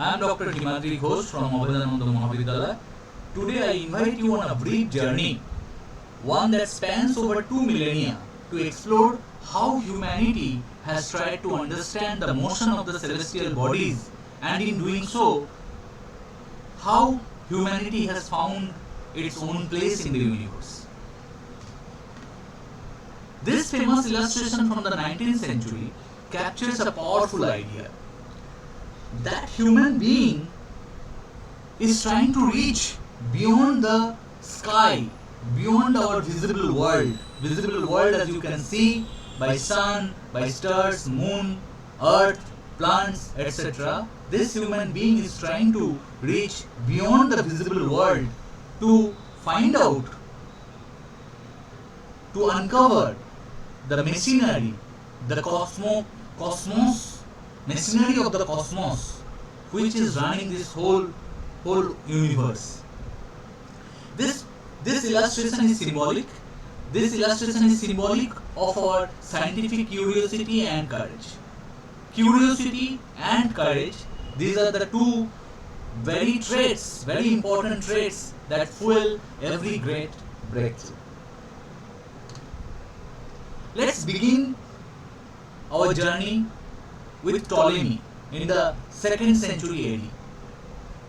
I am Dr. Himadri Ghosh from Unveiling. Today I invite you on a brief journey, one that spans over 2 millennia, to explore how humanity has tried to understand the motion of the celestial bodies, and in doing so, how humanity has found its own place in the universe. This famous illustration from the 19th century captures a powerful idea that human being is trying to reach beyond the sky, beyond our visible world. Visible world, as you can see, by sun, by stars, moon, earth, plants, etc. This human being is trying to reach beyond the visible world to find out, to uncover the machinery, the cosmos, machinery of the cosmos, which is running this whole universe. This illustration is symbolic. This illustration is symbolic of our scientific curiosity and courage. Curiosity and courage, these are the two very important traits that fuel every great breakthrough. Let's begin our journey with Ptolemy in the 2nd century AD.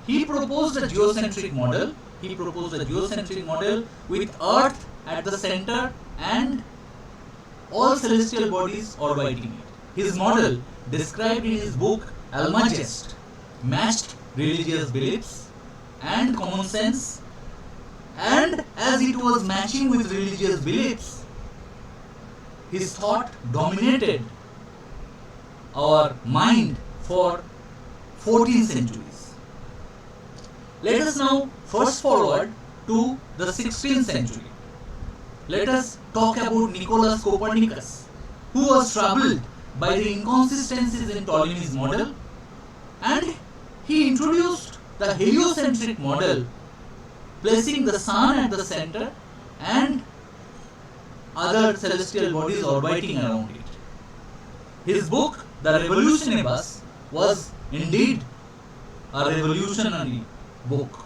He proposed a geocentric model. With Earth at the center and all celestial bodies orbiting it. His model, described in his book Almagest, matched religious beliefs and common sense, and as it was matching with religious beliefs, his thought dominated our mind for 14 centuries. Let us now first forward to the 16th century. Let us talk about Nicholas Copernicus, who was troubled by the inconsistencies in Ptolemy's model, and he introduced the heliocentric model, placing the sun at the center and other celestial bodies orbiting around it. His book, The Revolutionibus, was indeed a revolutionary book,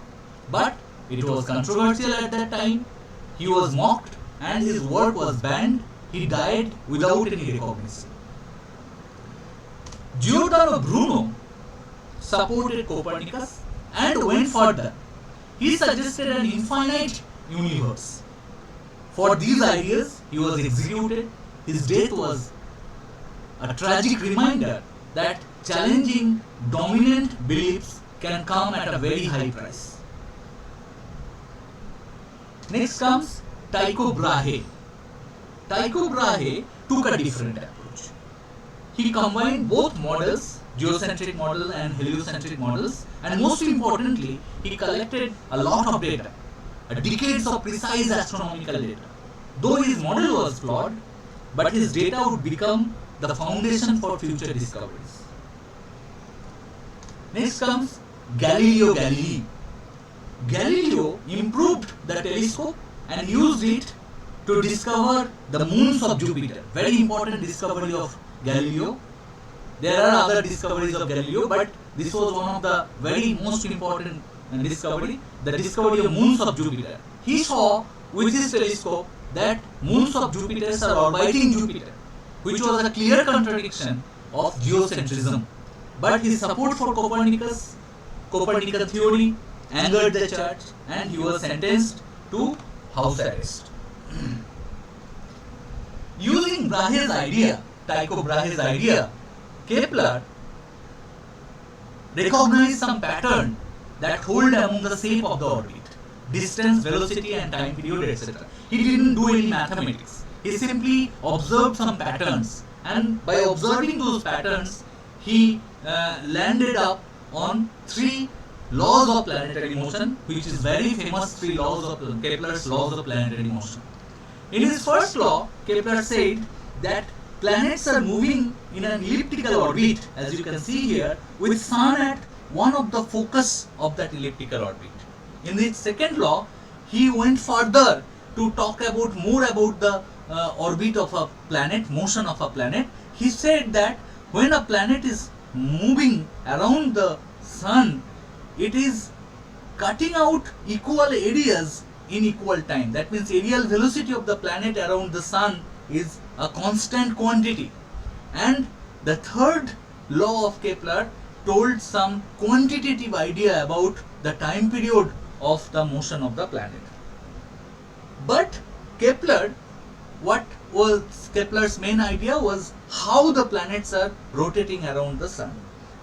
but it was controversial at that time. He was mocked and his work was banned. He died without any recognition. Giordano Bruno supported Copernicus and went further. He suggested an infinite universe. For these ideas, he was executed. His death was a tragic reminder that challenging dominant beliefs can come at a very high price. Next comes Tycho Brahe. Tycho Brahe took a different approach. He combined both models, geocentric model and heliocentric models, and most importantly, he collected a lot of data, decades of precise astronomical data. Though his model was flawed, but his data would become the foundation for future discoveries. Next comes Galileo Galilei. Galileo improved the telescope and used it to discover the moons of Jupiter. Very important discovery of Galileo. There are other discoveries of Galileo, but this was one of the very most important discovery, the discovery of moons of Jupiter. He saw with his telescope that moons of Jupiter are orbiting Jupiter, which was a clear contradiction of geocentrism. But his support for Copernican theory angered the church and he was sentenced to house arrest. Using Brahe's idea, Tycho Brahe's idea, Kepler recognized some pattern that hold among the shape of the orbit, distance, velocity and time period, etc. He didn't do any mathematics. He simply observed some patterns, and by observing those patterns, he landed up on 3 laws of planetary motion, which is very famous 3 laws of Kepler's laws of planetary motion. In his first law, Kepler said that planets are moving in an elliptical orbit, as you can see here, with sun at one of the focus of that elliptical orbit. In his second law, he went further to talk more about the orbit of a planet, motion of a planet. He said that when a planet is moving around the sun, it is cutting out equal areas in equal time. That means areal velocity of the planet around the sun is a constant quantity. And the third law of Kepler told some quantitative idea about the time period of the motion of the planet. But Kepler, what was Kepler's main idea was how the planets are rotating around the sun.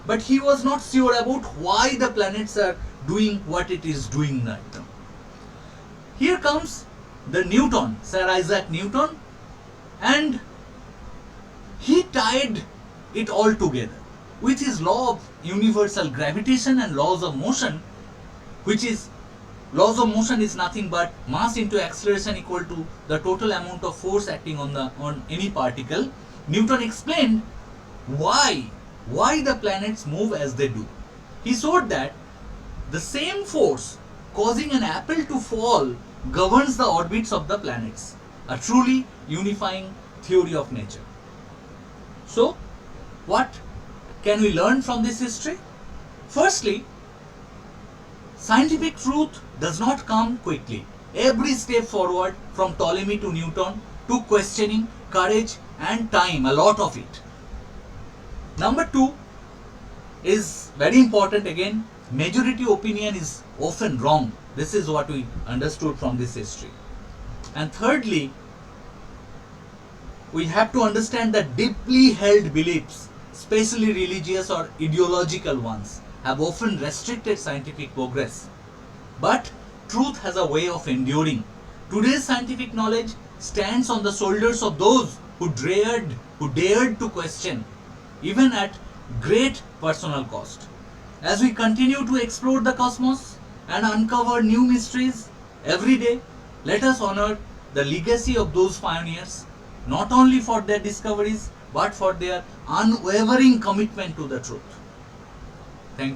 But he was not sure about why the planets are doing what it is doing right now. Here comes the Newton, Sir Isaac Newton, and he tied it all together with his law of universal gravitation and laws of motion, which is laws of motion is nothing but mass into acceleration equal to the total amount of force acting on any particle. Newton explained why the planets move as they do. He showed that the same force causing an apple to fall governs the orbits of the planets, a truly unifying theory of nature. So, what can we learn from this history? Firstly, scientific truth does not come quickly. Every step forward, from Ptolemy to Newton, took questioning, courage and time, a lot of it. Number 2 is very important again. Majority opinion is often wrong. This is what we understood from this history. And thirdly, we have to understand that deeply held beliefs, especially religious or ideological ones, have often restricted scientific progress. But truth has a way of enduring. Today's scientific knowledge stands on the shoulders of those who dared to question, even at great personal cost. As we continue to explore the cosmos and uncover new mysteries every day, let us honor the legacy of those pioneers, not only for their discoveries but for their unwavering commitment to the truth. Thank you.